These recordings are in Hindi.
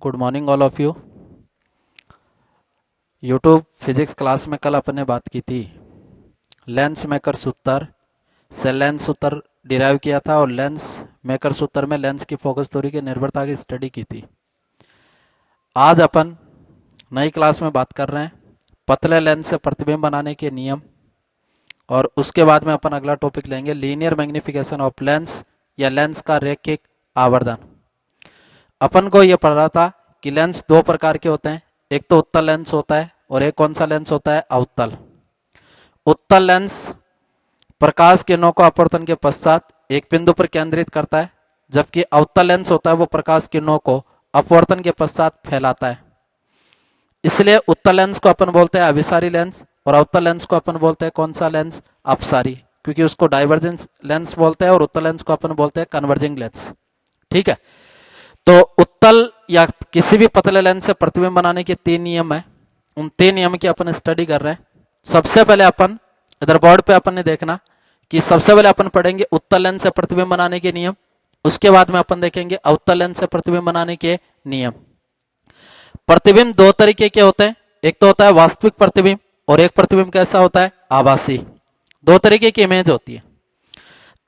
Good morning all of you. YouTube physics class में कल अपन ने बात की थी लेंस मेकर सूत्र से लेंस सूत्र डिराइव किया था और लेंस मेकर सूत्र में लेंस की फोकस थ्योरी की निर्भरता की स्टडी की थी। आज अपन नई क्लास में बात कर रहे हैं पतले लेंस से प्रतिबिंब बनाने के नियम, और उसके बाद में अपन अगला टॉपिक लेंगे लीनियर मैग्निफिकेशन ऑफ लेंस या लेंस का रैखिक आवर्धन। अपन को ये पढ़ रहा था कि लेंस दो प्रकार के होते हैं, एक तो उत्तल लेंस होता है और एक कौन सा लेंस होता है, अवतल। उत्तल लेंस प्रकाश किरणों को अपवर्तन के पश्चात एक बिंदु पर केंद्रित करता है, जबकि अवतल लेंस होता है वो प्रकाश किरणों को अपवर्तन के पश्चात फैलाता है। इसलिए उत्तल लेंस को अपन बोलते हैं अभिसारी लेंस और अवतल लेंस को अपन बोलते हैं कौन सा लेंस, अपसारी, क्योंकि उसको डाइवर्जेंस लेंस बोलते हैं, और उत्तल लेंस को अपन बोलते हैं कन्वर्जिंग लेंस। ठीक है, तो उत्तल या किसी भी पतले लेंस से प्रतिबिंब बनाने के तीन नियम है, उन तीन नियम की अपन स्टडी कर रहे हैं। सबसे पहले अपन इधर बोर्ड पे अपन ने देखना कि सबसे पहले अपन पढ़ेंगे उत्तल लेंस से प्रतिबिंब बनाने के नियम, उसके बाद में अपन देखेंगे अवतल लेंस से प्रतिबिंब बनाने के नियम। प्रतिबिंब दो तरीके के होते हैं, एक तो होता है वास्तविक प्रतिबिंब और एक प्रतिबिंब कैसा होता है, आभासी। दो तरीके की इमेज होती है।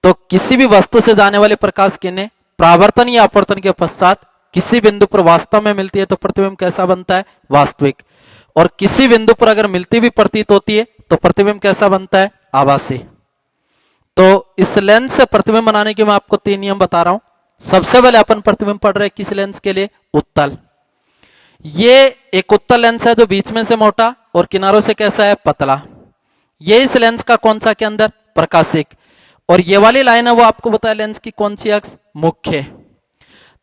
तो किसी भी वस्तु से जाने वाले प्रकाश किरणें परावर्तन या अपवर्तन के पश्चात किसी बिंदु पर वास्तव में मिलती है तो प्रतिबिंब कैसा बनता है, वास्तविक। और किसी बिंदु पर अगर मिलती भी प्रतीत होती है तो प्रतिबिंब कैसा बनता है, आभासी। तो इस लेंस से प्रतिबिंब बनाने के मैं आपको तीन नियम बता रहा हूं। सबसे पहले अपन प्रतिबिंब पढ़ रहे हैं किस लेंस के लिए, उत्तल। ये एक उत्तल लेंस है जो बीच में से मोटा और किनारों से कैसा है, पतला। ये इस लेंस का कौन सा के अंदर, प्रकाशिक। और ये वाली लाइन है वो आपको बताया लेंस की कौन सी अक्ष, मुख्य।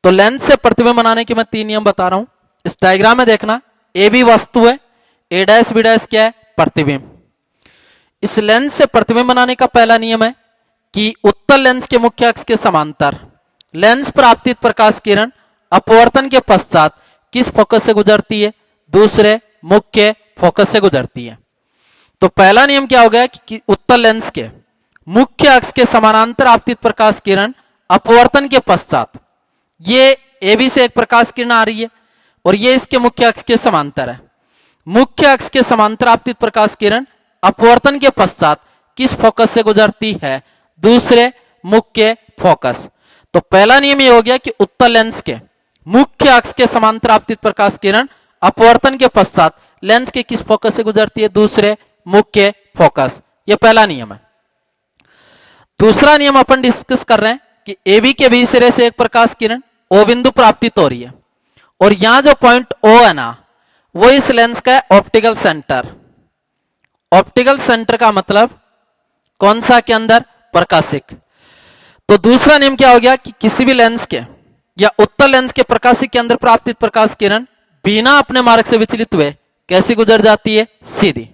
तो लेंस से प्रतिबिंब बनाने के मैं तीन नियम बता रहा हूं। इस डायग्राम में देखना, ए बी वस्तु है, ए डैश बी डैश क्या है, प्रतिबिंब। इस लेंस से प्रतिबिंब बनाने का पहला नियम है कि उत्तल लेंस के मुख्य अक्ष के समांतर लेंस पर आपतित प्रकाश किरण अपवर्तन के पश्चात किस फोकस से गुजरती है, दूसरे मुख्य फोकस से गुजरती है। तो पहला नियम क्या हो गया कि उत्तल लेंस के मुख्य अक्ष के समानांतर आपतित प्रकाश किरण अपवर्तन के पश्चात, ये ए बी से एक प्रकाश किरण आ रही है और ये इसके मुख्य अक्ष के समांतर है। मुख्य अक्ष के समांतर आपतित प्रकाश किरण अपवर्तन के पश्चात किस फोकस से गुजरती है, दूसरे मुख्य फोकस। तो पहला नियम ये हो गया कि उत्तल लेंस के मुख्य अक्ष के समांतर आपतित प्रकाश किरण अपवर्तन के पश्चात लेंस के किस फोकस से गुजरती है, दूसरे मुख्य फोकस। ये पहला नियम है। दूसरा नियम अपन डिस्कस कर रहे हैं कि ए बी के बी सिरे से एक प्रकाश किरण ओ बिंदु पर आपतित हो रही है, और यहां जो पॉइंट ओ है ना, वो इस लेंस का है ऑप्टिकल सेंटर। ऑप्टिकल सेंटर का मतलब कौन सा के अंदर, प्रकाशिक। तो दूसरा नियम क्या हो गया कि किसी भी लेंस के या उत्तल लेंस के प्रकाशिक के अंदर प्राप्तित प्रकाश किरण बिना अपने मार्ग से विचलित हुए कैसी गुजर जाती है, सीधी।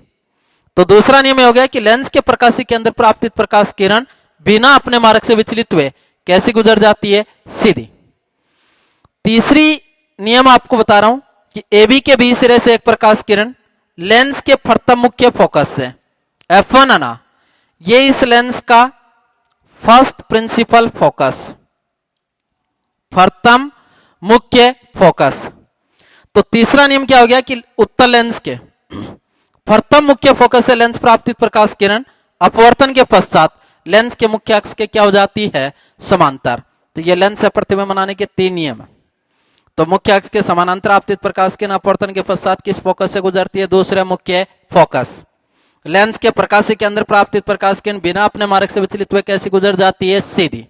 तो दूसरा नियम हो गया कि लेंस के प्रकाशिक के अंदर प्राप्तित प्रकाश किरण बिना अपने मार्ग से विचलित हुए कैसी गुजर जाती है, सीधी। तीसरी नियम आपको बता रहा हूं कि ए बी के बी सिरे से एक प्रकाश किरण लेंस के प्रथम मुख्य फोकस से F1 है ना, ये इस लेंस का फर्स्ट प्रिंसिपल फोकस, प्रथम मुख्य फोकस। तो तीसरा नियम क्या हो गया कि उत्तल लेंस के प्रथम मुख्य फोकस से लेंस प्राप्तित प्रकाश किरण अपवर्तन के पश्चात लेंस के मुख्य अक्ष के क्या हो जाती है, समांतर। तो ये लेंस से प्रतिबिंब बनाने के तीन नियम है। तो मुख्य अक्ष के समानांतर आपतित प्रकाश किरण अपवर्तन के पश्चात किस फोकस से गुजरती है, दूसरे मुख्य फोकस। लेंस के प्रकाशिक के अंदर प्राप्तित प्रकाश किरण बिना अपने मार्ग से विचलित हुए कैसी गुजर जाती है, सीधी।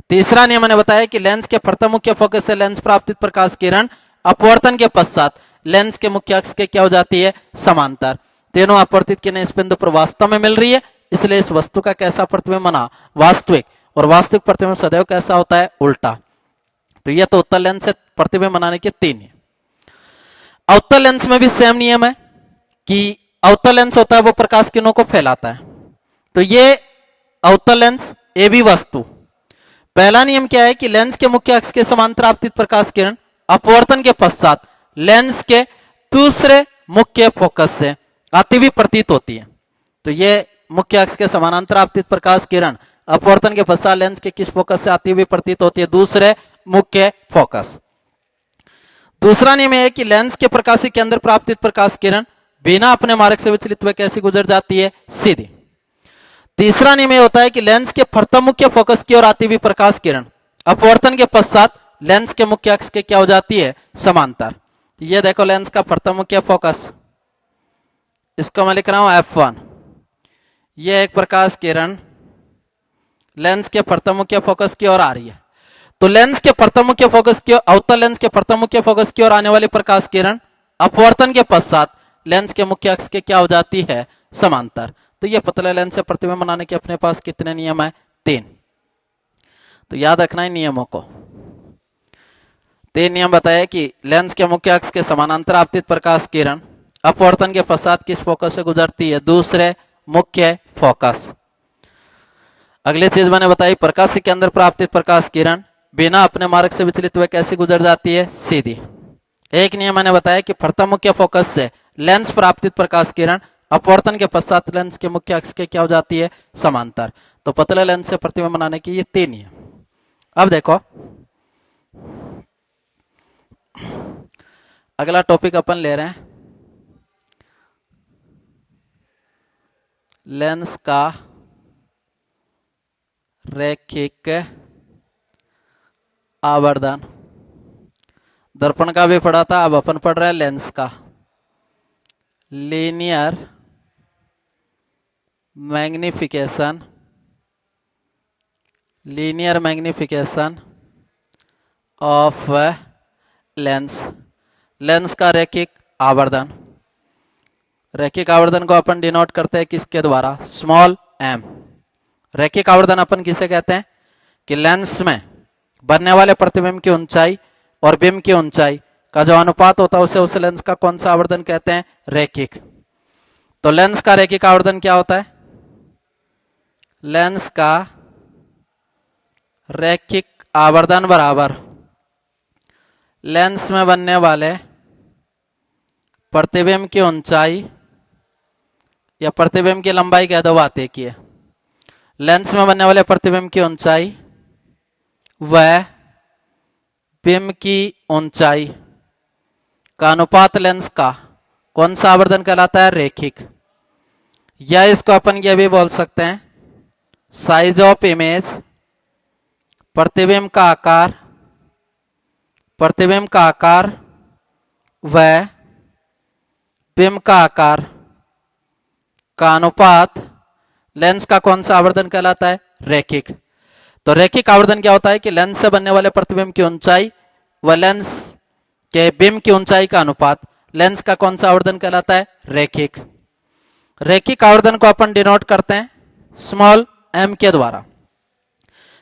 तीसरा नियम मैंने बताया कि लेंस के प्रथम मुख्य फोकस से लेंस प्राप्तित प्रकाश किरण अपवर्तन के पश्चात लेंस के मुख्य अक्ष के क्या हो जाती है, समांतर। तीनों अपवर्तित किरणें इस बिंदु पर वास्तव में मिल रही है, इसलिए इस वस्तु का कैसा प्रतिबिंब बना, वास्तविक। और वास्तविक प्रतिबिंब सदैव कैसा होता है, उल्टा। तो यह तो उत्तल लेंस से प्रतिबिंब बनाने के तीन नियम। अवतल लेंस में भी सेम नियम है कि अवतल लेंस होता है वो प्रकाश किरणों को फैलाता है। तो ये अवतल लेंस ए बी वस्तु, पहला नियम क्या है कि लेंस के मुख्य अक्ष के समांतर आपतित प्रकाश किरण अपवर्तन के पश्चात लेंस के दूसरे मुख्य फोकस से आती हुई प्रतीत होती है। तो ये मुख्य अक्ष के समानांतर आपतित प्रकाश किरण अपवर्तन के पश्चात लेंस के किस फोकस से आती हुई प्रतीत होती है, दूसरे मुख्य फोकस। दूसरा नियम है कि लेंस के प्रकाशी के अंदर प्राप्त प्रकाश किरण बिना अपने मार्ग से विचलित हुए कैसे गुजर जाती है, सीधी। तीसरा नियम यह होता है कि लेंस के प्रथम मुख्य फोकस की ओर आती हुई प्रकाश किरण अपवर्तन के पश्चात लेंस के मुख्य अक्ष के क्या हो जाती है, समांतर। ये देखो लेंस का प्रथम मुख्य फोकस, इसको मैं लिख रहा हूं F1। ये एक प्रकाश किरण लेंस के प्रथम मुख्य फोकस की ओर आ रही है, तो लेंस के प्रथम मुख्य फोकस की ओर, अवतल लेंस के प्रथम मुख्य फोकस की ओर आने वाली प्रकाश किरण अपवर्तन के पश्चात लेंस के मुख्य अक्ष के क्या हो जाती है, समांतर। तो ये पतले लेंस से प्रतिबिंब बनाने के अपने पास कितने नियम है, 3। तो याद रखना है नियमों को। 3 नियम बताए कि लेंस के मुख्य अक्ष के समानांतर आपतित प्रकाश किरण अपवर्तन के पश्चात किस फोकस से गुजरती है, दूसरे मुख्य फोकस। अगली चीज मैंने बताई, प्रकाश के अंदर प्राप्त प्रकाश किरण बिना अपने मार्ग से विचलित हुए कैसे गुजर जाती है, सीधी। एक नियम मैंने बताया कि प्रथम मुख्य फोकस से लेंस प्राप्त प्रकाश किरण अपवर्तन के पश्चात लेंस के मुख्य अक्ष के क्या हो जाती है, समांतर। तो पतले लेंस से प्रतिबिंब बनाने की ये 3 नियम। अब देखो अगला टॉपिक अपन ले रहे हैं लेंस का रैखिक आवर्धन। दर्पण का भी पढ़ा था, अब अपन पढ़ रहे हैं लेंस का linear magnification. Linear magnification of lens. Lens का रैखिक आवर्धन। रैखिक आवर्धन को अपन डिनोट करते हैं किसके द्वारा, स्मॉल m। रैखिक आवर्धन अपन किसे कहते हैं कि लेंस में बनने वाले प्रतिबिंब की ऊंचाई और बिंब की ऊंचाई का जो अनुपात होता है उसे उस लेंस का कौन सा आवर्धन कहते हैं, रैखिक। तो लेंस का रैखिक आवर्धन क्या होता है, लेंस का रैखिक आवर्धन बराबर लेंस में बनने वाले प्रतिबिंब की ऊंचाई या प्रतिबिंब की लंबाई कह दो, बात एक ही है। लेंस में बनने वाले प्रतिबिंब की ऊंचाई व बिंब की ऊंचाई का अनुपात लेंस का कौन सा आवर्धन कहलाता है, रैखिक। या इसको अपन ये भी बोल सकते हैं साइज ऑफ इमेज, प्रतिबिंब का आकार, प्रतिबिंब का आकार व बिंब का आकार का अनुपात लेंस का कौन सा आवर्धन कहलाता है, रैखिक। तो रैखिक आवर्धन क्या होता है कि लेंस से बनने वाले प्रतिबिंब की ऊंचाई व लेंस के बिंब की ऊंचाई का अनुपात लेंस का कौन सा आवर्धन कहलाता है, रैखिक। रैखिक आवर्धन को अपन डिनोट करते हैं स्मॉल m के द्वारा।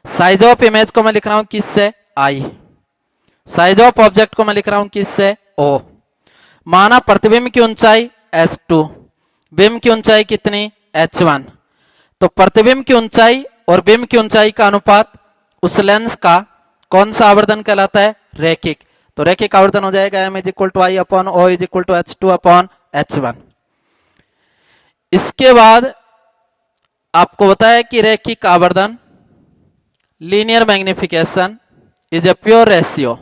साइज ऑफ इमेज को मैं लिख रहा हूं किससे, I। साइज ऑफ ऑब्जेक्ट को मैं लिख रहा हूं किससे, O। माना प्रतिबिंब की ऊंचाई S2, बिंब की ऊंचाई कितनी, H1। तो प्रतिबिंब की ऊंचाई और बिंब की ऊंचाई का अनुपात उस लेंस का कौन सा आवर्धन कहलाता है, रैखिक। तो रैखिक आवर्धन हो जाएगा m = I upon O = H2 upon H1। इसके बाद आपको बताया कि रैखिक आवर्धन linear magnification is a pure ratio.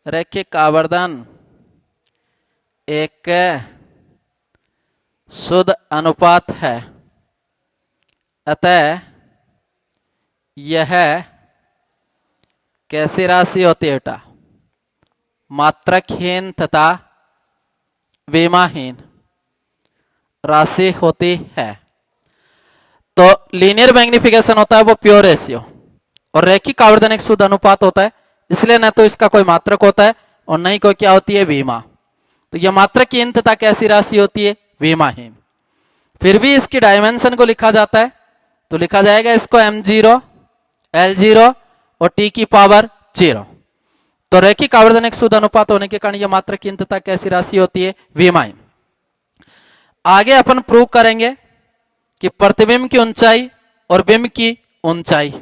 रैखिक आवर्धन एक शुद्ध अनुपात है, अतः यह कैसी राशि होती है बेटा, मात्रकहीन तथा विमाहीन राशि होती है। तो लीनियर मैग्निफिकेशन होता है वो प्योर रेशियो, और रैखिक आवर्धन एक शुद्ध अनुपात होता है, इसलिए न तो इसका कोई मात्रक होता है और न ही कोई क्या होती है, विमा। तो यह मात्रकहीन तथा कैसी राशि होती है, विमाहीन। फिर भी इसकी डायमेंशन को लिखा जाता है, तो लिखा जाएगा इसको m0, l0 और t की पावर 0। तो रैखिक आवर्धन एक शुद्ध अनुपात होने के कारण यह मात्रकहीन तथा कैसी राशि होती है, विमाहीन। आगे अपन प्रूव करेंगे कि प्रतिबिंब की ऊंचाई और बिंब की ऊंचाई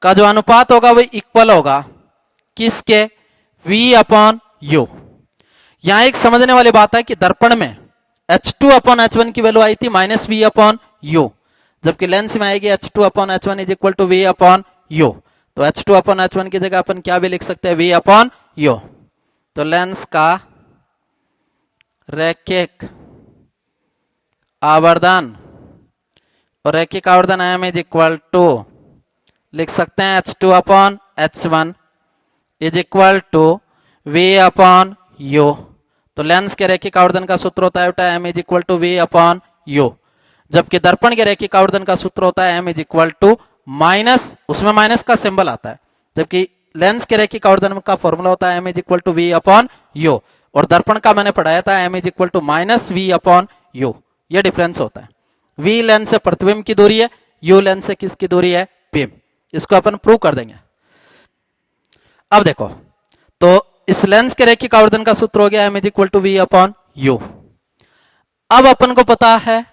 का जो अनुपात होगा वो इक्वल होगा किसके, v/u। यहां एक समझने वाली बात है कि दर्पण में H2/H1 की वैल्यू आई थी -v/u, जबकि लेंस में आएगी H2/H1 = v/u। तो H2/H1 की जगह अपन क्या भी लिख सकते हैं, v/u। तो लेंस का रैखिक आवर्धन, और रैखिक आवर्धन m इज इक्वल टू लिख सकते हैं h2 upon h1 is equal to v upon u। तो लेंस के रैखिक आवर्धन का सूत्र होता है बेटा m is equal to v upon u, जबकि दर्पण के रैखिक आवर्धन का सूत्र होता है m is equal to minus, उसमें माइनस का सिंबल आता है, जबकि लेंस के रैखिक आवर्धन का फॉर्मूला होता है m is equal to v upon u, और दर्पण का मैंने पढ़ाया था m is equal to minus v upon u। ये डिफरेंस होता है। v लेंस से प्रतिबिंब की दूरी है, u लेंस से किसकी दूरी है, बिंब। इसको अपन प्रूव कर देंगे। अब देखो, तो इस लेंस के रैखिक आवर्धन का सूत्र हो गया m is equal to v upon u। अब अपन को पता है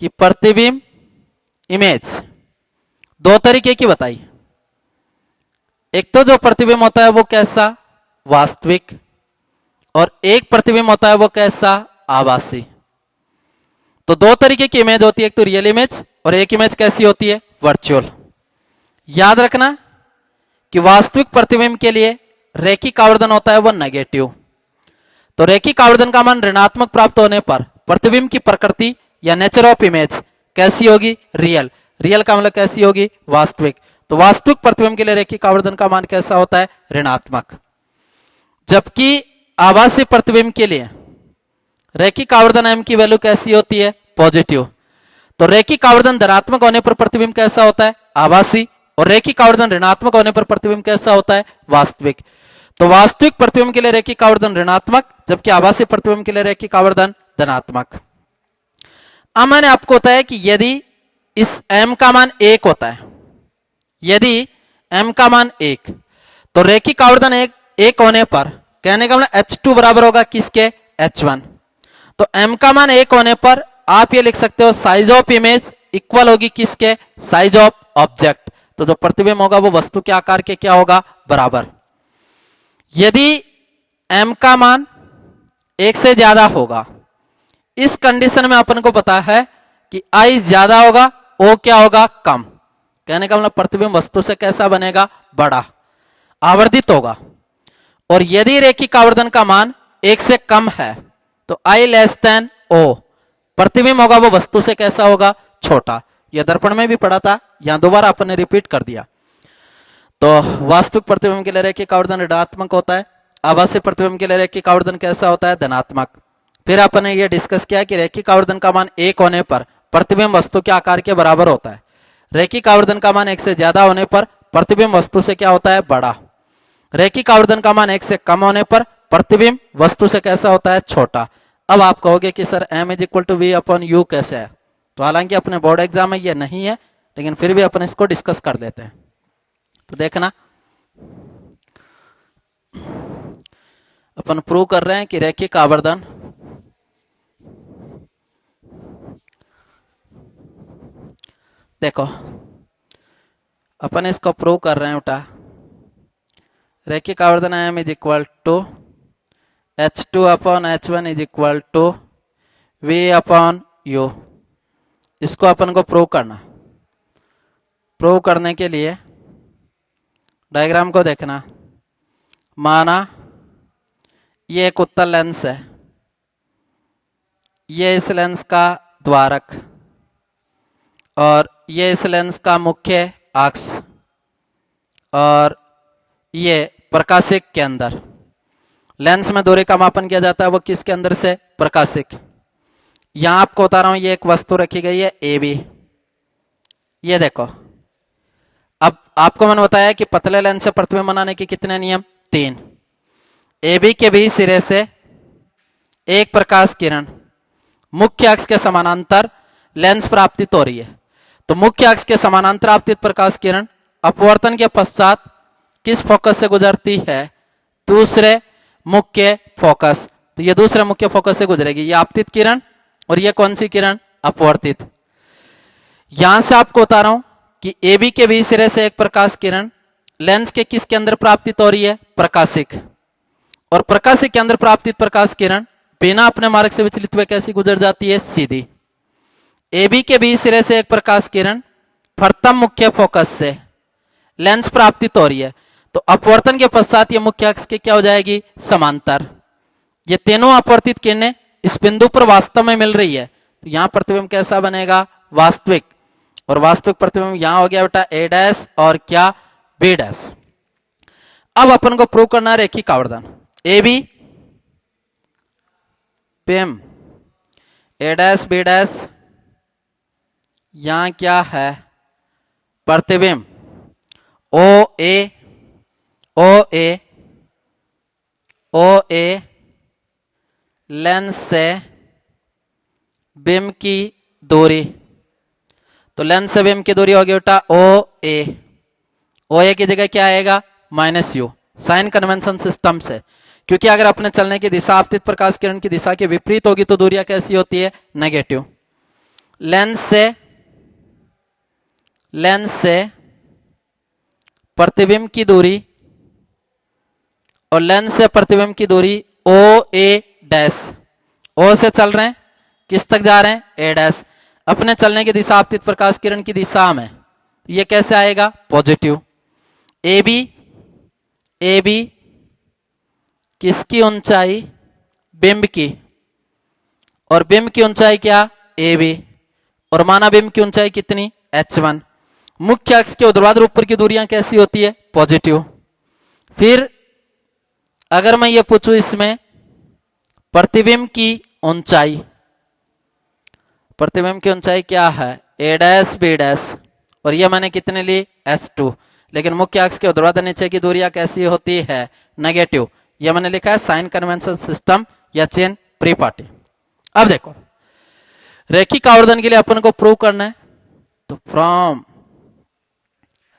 कि प्रतिबिंब इमेज दो तरीके की बताई। एक तो जो प्रतिबिंब होता है वो कैसा, वास्तविक, और एक प्रतिबिंब होता है वो कैसा, आभासी। तो दो तरीके की इमेज होती है, एक तो रियल इमेज और एक इमेज कैसी होती है, वर्चुअल। याद रखना कि वास्तविक प्रतिबिंब के लिए रैखिक आवर्धन होता है वो नेगेटिव। तो रैखिक आवर्धन का मान ऋणात्मक प्राप्त होने पर प्रतिबिंब की प्रकृति या नेचर ऑफ इमेज कैसी होगी, रियल। रियल का मतलब कैसी होगी, वास्तविक। तो वास्तविक प्रतिबिंब के लिए रैखिक आवर्धन का मान कैसा होता है, ऋणात्मक। जबकि आभासी प्रतिबिंब के लिए रैखिक आवर्धन m की वैल्यू कैसी होती है, पॉजिटिव। तो रैखिक आवर्धन धनात्मक होने पर प्रतिबिंब कैसा होता है, आभासी, और रैखिक आवर्धन ऋणात्मक होने पर प्रतिबिंब कैसा होता है, वास्तविक। तो वास्तविक प्रतिबिंब के लिए रैखिक आवर्धन ऋणात्मक, जबकि आभासी प्रतिबिंब के लिए रैखिक आवर्धन धनात्मक। अब मैंने आपको बताया कि यदि इस m का मान 1 होता है, यदि m का मान 1, तो रैखिक आवर्धन 1 होने पर कहने का मतलब h2 बराबर होगा किसके, h1। तो m का मान 1 होने पर आप ये लिख सकते हो साइज ऑफ इमेज इक्वल होगी किसके, साइज ऑफ ऑब्जेक्ट। तो जो प्रतिबिंब होगा वो वस्तु के आकार के क्या होगा, बराबर। यदि m का मान 1 से ज्यादा होगा, इस कंडीशन में अपन को पता है कि I ज्यादा होगा, O क्या होगा, कम। कहने का मतलब प्रतिबिंब वस्तु से कैसा बनेगा, बड़ा, आवर्धित होगा। और यदि रैखिक आवर्धन का मान 1 से कम है तो I लेस देन O, प्रतिबिंब होगा वो वस्तु से कैसा होगा, छोटा। यह दर्पण में भी पढ़ा था, यहां दोबारा अपन ने रिपीट कर दिया। तो वास्तविक प्रतिबिंब के लिए रैखिक आवर्धन ऋणात्मक होता है, आभासी प्रतिबिंब के लिए रैखिक आवर्धन कैसा होता है, धनात्मक। फिर अपन ने यह डिस्कस किया कि रैखिक आवर्धन का मान 1 होने पर प्रतिबिंब वस्तु के आकार के बराबर होता है। रैखिक आवर्धन का मान 1 से ज्यादा होने पर प्रतिबिंब वस्तु से क्या होता है, बड़ा। रैखिक आवर्धन का मान 1 से कम होने पर प्रतिबिंब वस्तु से कैसा होता है, छोटा। अब आप कहोगे कि sir m is equal to v upon u कैसे है, तो हालांकि अपने बोर्ड एग्जाम में ये नहीं है, लेकिन फिर भी अपन इसको डिस्कस कर लेते हैं। तो देखना, अपन प्रूव कर रहे हैं कि रैखिक आवर्धन देखो, अपन इसको प्रूव कर रहे हैं बेटा, रैखिक आवर्धन m is equal to h2 upon h1 is equal to v upon u। इसको अपन को प्रूव करना। प्रूव करने के लिए डायग्राम को देखना। माना ये एक उत्तल लेंस है, ये इस लेंस का द्वारक, और ये इस लेंस का मुख्य अक्ष, और ये प्रकाशिक के अंदर। लेंस में दूरी का मापन किया जाता है वो किसके अंदर से, प्रकाशिक। यहां आपको बता रहा हूं, ये एक वस्तु रखी गई है AB। ये देखो, अब आपको मैंने बताया कि पतले लेंस से प्रतिबिंब बनाने के कितने नियम, 3। AB के भी सिरे से एक प्रकाश किरण मुख्य अक्ष के समानांतर लेंस पर आपतित हो रही है। तो मुख्य अक्ष के समानांतर आपतित प्रकाश किरण अपवर्तन के पश्चात किस फोकस से गुजरती है, दूसरे मुख्य फोकस। तो ये दूसरे मुख्य फोकस से गुजरेगी, ये आपतित किरण, और ये कौन सी किरण, अपवर्तित। यहां से आपको बता रहा हूं कि AB के भी सिरे से एक प्रकाश किरण लेंस के किसके अंदर प्राप्तित हो रही है, प्रकाशिक। और प्रकाशिक के अंदर प्राप्तित प्रकाश किरण बिना अपने मार्ग से विचलित हुए कैसी गुजर जाती है, सीधी। AB के भी सिरे से एक प्रकाश किरण प्रथम मुख्य फोकस से लेंस प्राप्तित हो रही है। तो अपवर्तन के पश्चात ये मुख्य अक्ष के क्या हो जाएगी, समांतर। ये तीनों अपवर्तित किरणें इस बिंदु पर वास्तव में मिल रही है, तो यहां प्रतिबिंब कैसा बनेगा, वास्तविक। और वास्तविक प्रतिबिंब यहां हो गया बेटा ए डैश और क्या, बी डैश। अब अपन को प्रूव करना है रैखिक आवर्धन। ए बी बिंब ए डैश बी डैश, यहां क्या है, प्रतिबिंब ओ ए लेंस से बिंब की दूरी, तो लेंस से बिंब की दूरी होगी बेटा ओ ए की जगह क्या आएगा, minus you, sign convention system से। क्योंकि अगर अपने चलने की दिशा आपतित प्रकाश किरण की दिशा के विपरीत होगी तो दूरियां कैसी होती है, नेगेटिव। लेंस से प्रतिबिंब की दूरी और लेंस से प्रतिबिंब की दूरी ओ ए डैश, ओ से चल रहे हैं किस तक जा रहे हैं, ए डैश। अपने चलने की दिशा आपतित प्रकाश किरण की दिशा में, ये कैसे आएगा, पॉजिटिव। ए बी किसकी ऊंचाई, बिंब की, और बिंब की ऊंचाई क्या, ए बी, और माना बिंब की ऊंचाई कितनी, h1। मुख्य अक्ष के ऊर्ध्वाधर ऊपर की दूरियां कैसी होती है, पॉजिटिव। फिर अगर मैं ये पूछूं इसमें प्रतिबिंब की ऊंचाई, प्रतिबिंब की ऊंचाई क्या है, ए डैश बी डैश, और ये मैंने कितने ली, h2। लेकिन मुख्य अक्ष के ऊर्ध्वाधर नीचे की दूरियां कैसी होती है, नेगेटिव। ये मैंने लिखा है साइन कन्वेंशन सिस्टम या चेन प्रीपार्टी। अब देखो रैखिक आवर्धन के लिए अपन को प्रूव करना है, तो फ्रॉम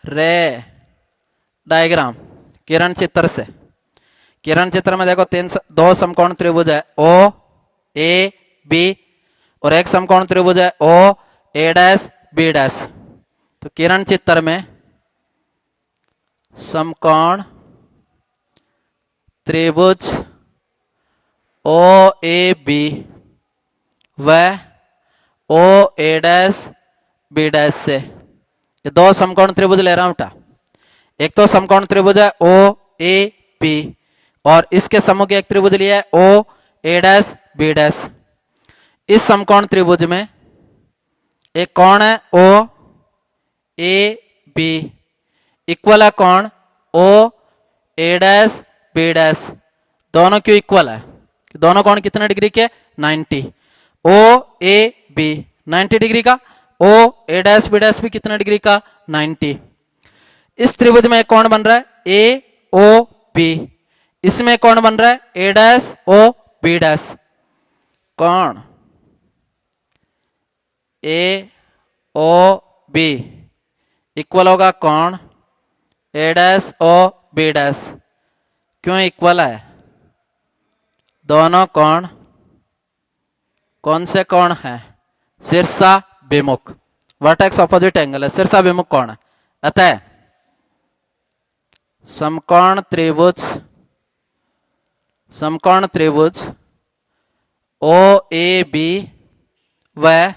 रे डायग्राम, किरण चित्र से, किरण चित्र में देखो दो समकोण त्रिभुज है ओ ए बी, और एक समकोण त्रिभुज है ओ ए डैश बी डैश। तो किरण चित्र में समकोण त्रिभुज ओ ए बी व ओ ए डैश बी डैश से, ये दो समकोण त्रिभुज ले रहा हूं बेटा। एक तो समकोण त्रिभुज है ओ ए बी, और इसके समूह के एक त्रिभुज लिया है ओ ए डैश बी डैश। इस समकोण त्रिभुज में एक कोण है ओ ए बी, इक्वल है कोण ओ ए डैश बी डैश। दोनों क्यों इक्वल है, दोनों कोण कितने डिग्री के, 90। ओ ए बी 90 डिग्री का, ओ ए डैश बी डैश भी कितने डिग्री का, 90। इस त्रिभुज में एक कोण बन रहा है ए ओ बी, इसमें कोण बन रहा है ए डैश ओ बी डैश। कोण ए ओ बी इक्वल होगा कोण ए डैश ओ बी डैश। क्यों इक्वल है, दोनों कोण कौन से कोण है, शीर्षा विमुख, वर्टेक्स ऑपोजिट एंगल है, शीर्षा विमुख कोण है। अतः समकोण त्रिभुज ओ ए बी व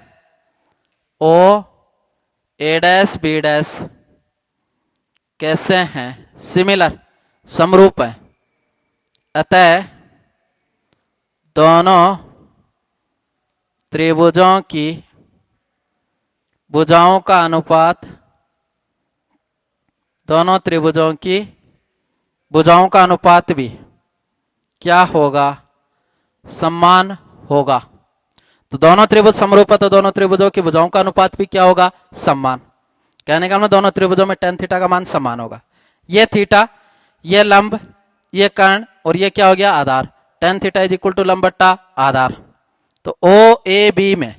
ओ ए डैश बी डैश कैसे हैं, सिमिलर, समरूप है। अतः दोनों त्रिभुजों की भुजाओं का अनुपात, दोनों त्रिभुजों की भुजाओं का अनुपात भी क्या होगा, समान होगा। तो दोनों त्रिभुज समरूप है, तो दोनों त्रिभुजों की भुजाओं का अनुपात भी क्या होगा, समान। कहने का मतलब दोनों त्रिभुजों में tan थीटा का मान समान होगा। ये थीटा, ये लंब, ये कर्ण, और ये क्या हो गया, आधार। tan theta is equal to लंब बट्टा आधार। तो ओ ए बी में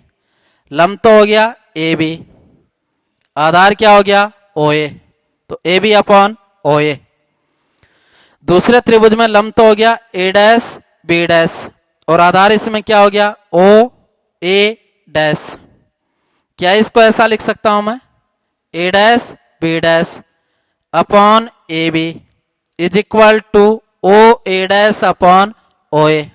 लंब तो हो गया ए बी, आधार क्या हो गया, ओ ए, तो ए बी अपॉन ओ ए। दूसरे त्रिभुज में लंब तो हो गया ए डैश बी डैश, और आधार इसमें क्या हो गया, ओ ए डैश। क्या इसको ऐसा लिख सकता हूं मैं, A dash B dash upon A B is equal to O A dash upon O A.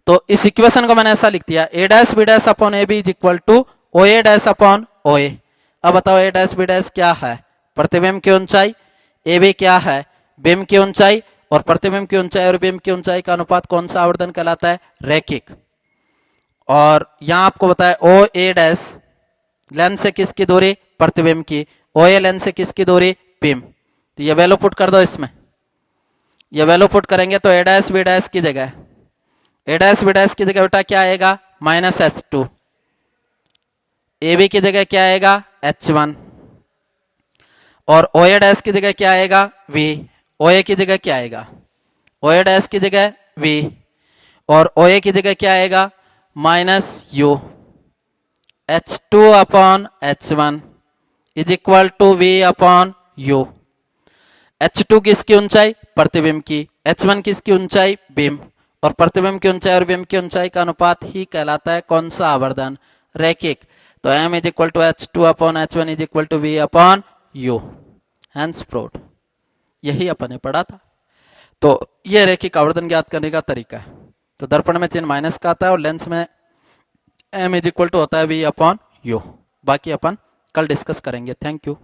तो इस इक्वेशन को मैंने ऐसा लिख दिया, A dash B dash upon A B is equal to O A dash upon O A. अब बताओ ए डैश बी डैश क्या है, प्रतिबिंब की ऊंचाई, ए बी क्या है, बीम की ऊंचाई और प्रतिबिंब की ऊंचाई और बीम की ऊंचाई का अनुपात कौन सा आवर्धन कहलाता है, रैखिक। और यहां आपको बताया ओ ए डैश लेंस से किसकी दूरी, प्रतिबिंब की, ओ ए लेंस से किसकी दूरी, बीम। तो ये वैल्यू पुट कर दो इसमें, ये वैल्यू पुट करेंगे तो ए डैश बी डैश की जगह, ए डैश बी डैश की जगह बेटा क्या आएगा, -h2, ए बी की जगह क्या आएगा, h1, और ओ ए डैश की जगह क्या आएगा, v, ओ ए की जगह क्या आएगा, ओ ए डैश की जगह v, और ओ ए की जगह क्या आएगा, -u, h2 upon h1 is equal to v upon u। h2 किसकी ऊंचाई, प्रतिबिंब की, h1 किसकी ऊंचाई, बीम, और प्रतिबिंब की ऊंचाई और बीम की ऊंचाई का अनुपात ही कहलाता है कौन सा आवर्धन, रैखिक। तो m is equal to h2 upon h1 is equal to v upon u, hence proved. यही अपन ने पढ़ा था। तो ये रैखिक आवर्धन ज्ञात करने का तरीका है। तो दर्पण में चिन्ह माइनस का आता है और लेंस में m इज इक्वल टू होता है v अपॉन u। बाकी अपन कल डिस्कस करेंगे। Thank you.